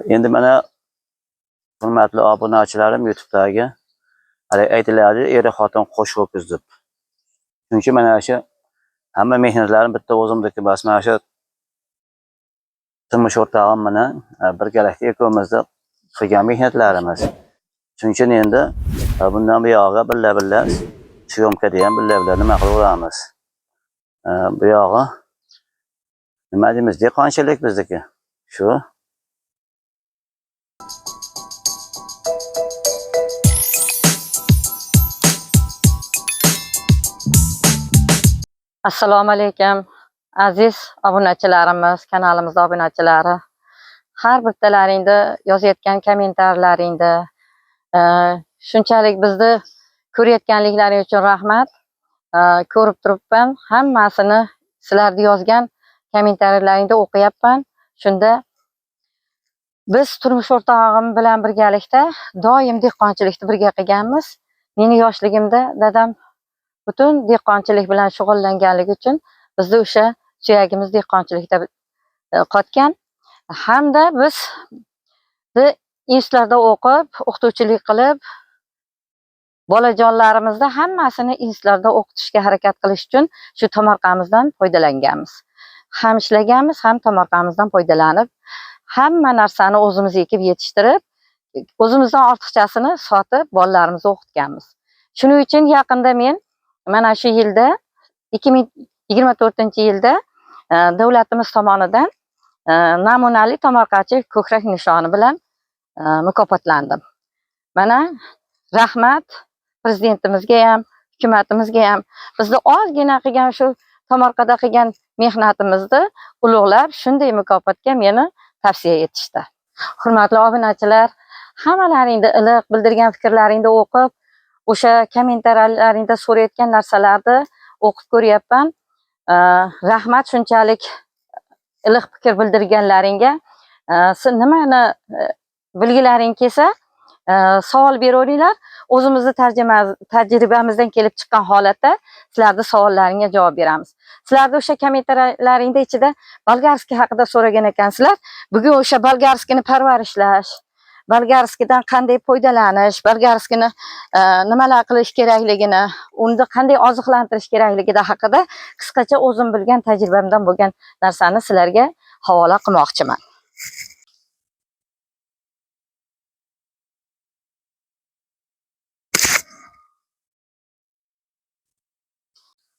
Endi mana hurmatli obunachilarim YouTube'dagi aytiladi er-xotin qo'shib ho'kiz deb. Chunki mana shu hamma mehnatlarim bitta o'zimniki emas, mana shu turmush o'rtog'im bilan birgalikda ikkovimizda qilgan mehnatlarimiz. Shuning uchun endi bundan buyog'iga billa syomkada ham billa nima qilaveramiz. Bu yog'i nima deymiz, dehqonchilik bizniki. Shu. Assalomu alaykum aziz obunachilarimiz, kanalimizda obunachilari. Har birtalaringda yozayotgan kommentarlaringda shunchalik bizni ko'rayotganliklaring uchun rahmat. Ko'rib turibman, hammasini sizlarni yozgan kommentarlaringda o'qiyapman. Shunda biz turmush o'rtog'im bilan birgalikda doim dehqonchilikni birga qilganmiz. Meni yoshligimda dadam butun dehqonchilik bilan shug'ullanganligi uchun bizda o'sha suyagimiz dehqonchilikda qotgan. Hamda biz institutlarda o'qib, o'qituvchilik qilib, bolajonlarimizni hammasini institutlarda o'qitishga harakat qilish uchun shu tomorqamizdan foydalanganmiz. Ham ishlaganmiz, ham tomorqamizdan foydalanib, hamma narsani o'zimiz ekib yetishtirib, o'zimizdan ortiqchasini sotib, bolalarimizni o'qitganmiz. Shuning uchun yaqinda men mana shu yilda 2024-yilda davlatimiz tomonidan namunali tomorqachi ko'krak nishoni bilan mukofotlandim. Mana rahmat prezidentimizga ham, hukumatimizga ham bizni ozgina qilgan shu tomorqada qilgan mehnatimizni ulug'lab, shunday mukofotga meni tavsiya etishdi. Hurmatli obunachilar, hammalaringni iliq bildirgan fikrlaringni o'qib, o'sha kommentarlaringda so'rayotgan narsalarni o'qib ko'ryapman. Rahmat shunchalik iliq fikr bildirganlaringga. Siz nimani bilgilaring kelsa, savol beraveringlar. O'zimizni tajribamizdan kelib chiqqan holatda sizlarning savollaringizga javob beramiz. Sizlarning o'sha kommentarlaringda ichida bolgarskiy haqida so'ragan ekansizlar. Bugun o'sha bolgarskiyni parvarishlash, bolgarskidan qanday foydalanish, bolgarskiyni nimalar qilish kerakligini, unda qanday oziqlantirish kerakligida haqida qisqacha o'zim bilgan tajribamdan bo'lgan narsani sizlarga havola qilmoqchiman.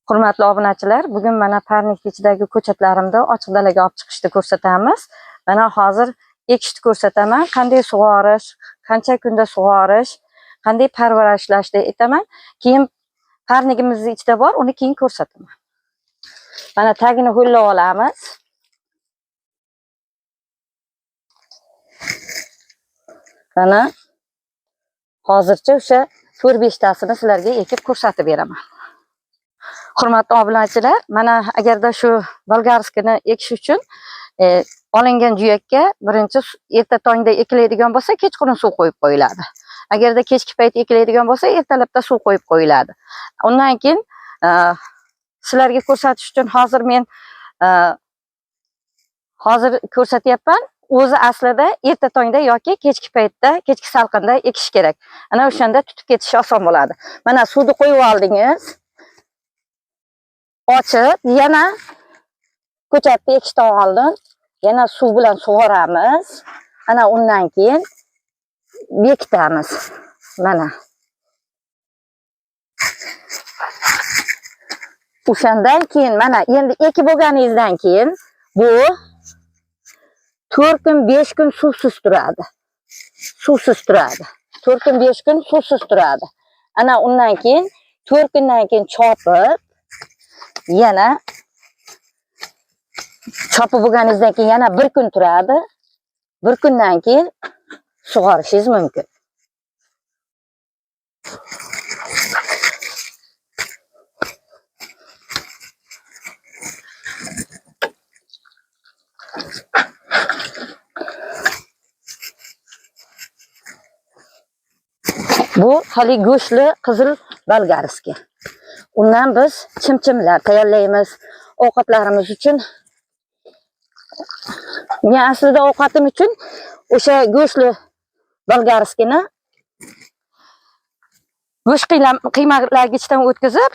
Hurmatli obunachilar, bugun mana parnik ichidagi ko'chatlarimni ochiq dalaga olib chiqishni ko'rsatamiz. Mana hozir ekishni ko'rsataman, qanday sug'orish, qancha kunda sug'orish, qanday parvarishlashni aytaman. Keyin parnigimiz ichida bor, uni keyin ko'rsataman. Mana tagini ho'llab olamiz. Mana hozircha o'sha 4-5 tasini sizlarga ekib ko'rsatib beraman. Hurmatli obunachilar, mana agarda shu bolgarskini ekish uchun olingan juyakka birinchi erta tongda ekiladigan bo'lsa, kechqurun suv qo'yib qo'yiladi. Agarda kechki payt ekiladigan bo'lsa, ertalabda suv qo'yib qo'yiladi. Undan keyin sizlarga ko'rsatish uchun hozir men hozir ko'rsatyapman. O'zi aslida erta tongda yoki kechki paytda, kechki salqinda ekish kerak. Ana o'shanda tutib ketishi oson bo'ladi. Mana suvni qo'yib oldingiz. Ochib, yana ko'chatni ekishdan oldin yana suv bilan sug'oramiz. Ana undan keyin bekitamiz. Mana. O'shandan keyin mana endi ekib bo'lganingizdan keyin bu 4 kun 5 kun suvsiz turadi. Suvsiz turadi. 4 kun 5 kun suvsiz turadi. Ana undan keyin 4 kundan keyin chopib yana chopib bo'lganingizdan keyin yana 1 kun turadi. 1 kundan keyin sug'orishingiz mumkin. Bu hali go'shtli qizil bolgarskiy. Undan biz chimchimlar tayyorlaymiz. Ovqatlarimiz uchun Men aslida ovqatim uchun o'sha go'shtli bolgarskini go'sht qiymalag'ichdan o'tkazib,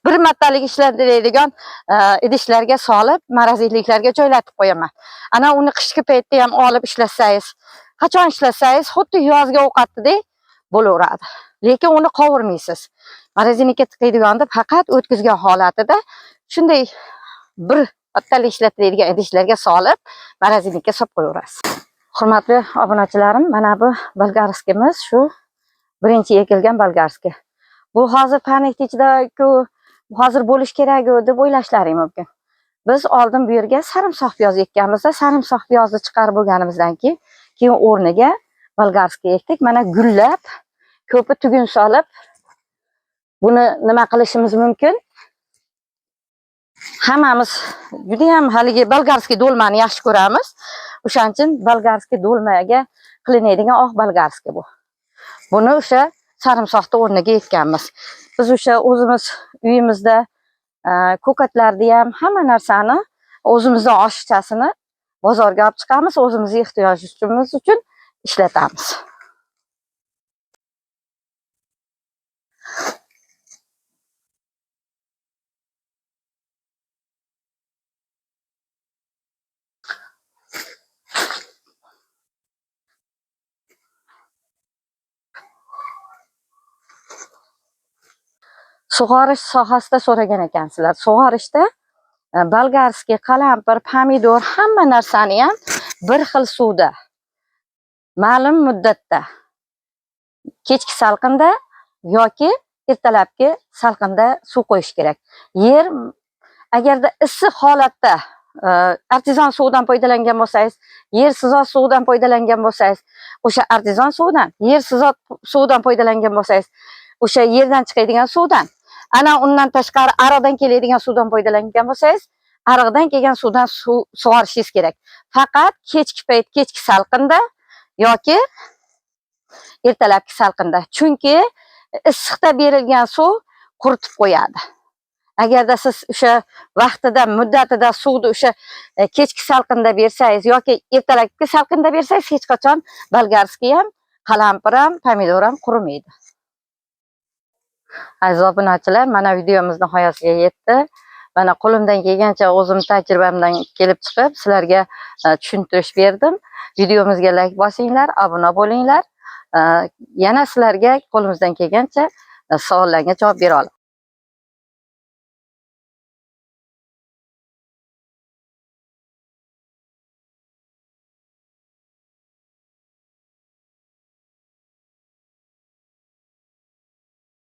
bir martalik ishlanadigan idishlarga solib, moroziliklarga joylatib qo'yaman. Ana uni qishki paytda ham olib ishlatsangiz, qachon ishlatsangiz, xuddi yozgi ovqatdek bo'laveradi. Lekin uni qovurmaysiz. Morozilikka tiqaydiganda faqat o'tkazgan holatida shunday bir martalik ishlatiladigan idishlarga solib, morozilikka solib qo'yaverasiz. Hurmatli obunachilarim, mana bu bolgarskimiz shu birinchi ekilgan bolgarski. Bu hozir panik ichida-ku, hozir bo'lish kerak-ku deb o'ylashlaring mumkin. Biz oldin bu yerga sarimsoq piyoz ekkanmizda, sarimsoq piyozni chiqarib bo'lganimizdan keyin o'rniga bolgarski ekdik. Mana gullab, ko'pi tugun solib, buni nima qilishimiz mumkin? Hammamiz juda ham haligi bolgarski dolmani yaxshi ko'ramiz. O'shaning uchun bolgarski dolmaga qilinadigan oq bolgarski bu. Buni o'sha sarimsoqni o'rniga ekkanmiz. Biz o'sha o'zimiz uyimizda ko'katlarni ham hamma narsani o'zimizdan oshiqchasini bozorga olib chiqamiz, o'zimizning ehtiyojimiz uchun ishlatamiz. Sug'orish sohasida so'ragan ekansizlar. Sug'orishda bolgarskiy, qalampir, pomidor hamma narsani ham bir xil suvda ma'lum muddatda kechki salqinda yoki ertalabki salqinda suv qo'yish kerak. Yer agarda issiq holatda artezon suvdan foydalangan bo'lsangiz, yer sizot suvdan foydalangan bo'lsangiz, o'sha artezon suvdan, yer sizot suvdan foydalangan bo'lsangiz, o'sha yerdan chiqadigan suvdan, ana undan tashqari ariqdan keladigan suvdan foydalangan bo'lsangiz, ariqdan kelgan suvdan sug'orishingiz kerak. Faqat kechki payt, kechki salqinda yoki ertalabki salqinda. Chunki issiqda berilgan suv quritib qo'yadi. Agarda siz o'sha vaqtida, muddatida suvni o'sha kechki salqinda bersangiz yoki ertalabki salqinda bersangiz, hech qachon bolgarskiy ham, qalampir ham, pomidor ham qurimaydi. Aziz obunachilar, mana videomiz nihoyasiga yetdi. Mana qo'limdan kelgancha o'zim tajribamdan kelib chiqib sizlarga tushuntirish berdim. Videomizga like bosinglar, obuna bo'linglar. Yana sizlarga qo'limizdan kelgancha savollarga javob bera olamiz.